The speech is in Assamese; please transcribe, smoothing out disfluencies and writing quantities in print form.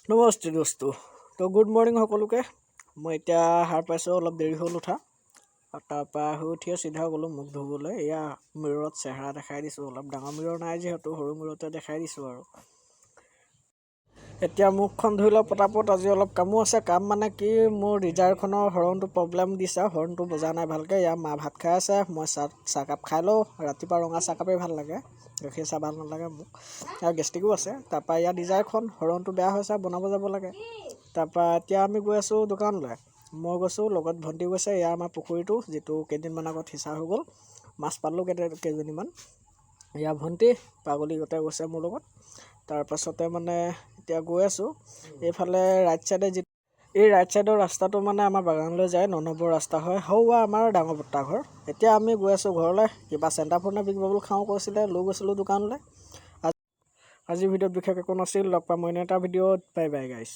নমস্তে দোস্তো। তো গুড মৰ্ণিং সকলোকে। মই এতিয়া সাৰ পাইছোঁ, অলপ দেৰি হ'ল উঠা। তাৰপৰা শুই উঠিয়ে চিধা গ'লোঁ মুখ ধুবলৈ। এয়া মিৰৰত চেহেৰা দেখাই দিছোঁ, অলপ ডাঙৰ মিৰৰ নাই যিহেতু সৰু মিৰতে দেখাই দিছোঁ আৰু। এতিয়া মুখখন ধুই লওঁ পটাপট। আজি অলপ কামো আছে। কাম মানে কি, মোৰ ডিজায়াৰখনৰ হৰ্ণটো প্ৰব্লেম দিছে, হৰ্ণটো বজা নাই ভালকৈ। ইয়াৰ মা ভাত খাই আছে, মই চাহকাপ খাই লওঁ। ৰাতিপুৱা ৰঙা চাহকাপেই ভাল লাগে, গাখীৰ চাহ ভাল নালাগে মোক, আৰু গেষ্ট্ৰিকো আছে। তাৰপৰা ইয়াৰ ডিজায়াৰখন হৰ্ণটো বেয়া হৈছে, বনাব যাব লাগে। তাৰপৰা এতিয়া আমি গৈ আছোঁ দোকানলৈ। মই গৈছোঁ, লগত ভণ্টি গৈছে। এয়া আমাৰ পুখুৰীটো, যিটো কেইদিনমান আগত সিঁচা হৈ গ'ল। মাছ পালোঁ কেইজনীমান। এয়া ভণ্টি পাগলী গোটেই গৈছে মোৰ লগত। তাৰপাছতে মানে এতিয়া গৈ আছোঁ এইফালে ৰাইট চাইডে এই ৰাইট চাইডৰ ৰাস্তাটো মানে আমাৰ বাগানলৈ যায়, 9 নম্বৰ ৰাস্তা হয়। হৌৱা আমাৰ ডাঙৰ বৰ্তা ঘৰ। এতিয়া আমি গৈ আছোঁ ঘৰলৈ। কিবা চেণ্টাৰ ফোনে বিগ বাবুল খাওঁ কৈছিলে, লৈ গৈছিলোঁ দোকানলৈ। আজিৰ ভিডিঅ'ত বিশেষ একো নাছিল। লগ পাম অন্য এটা ভিডিঅ'ত। বাই বাই গাইছ।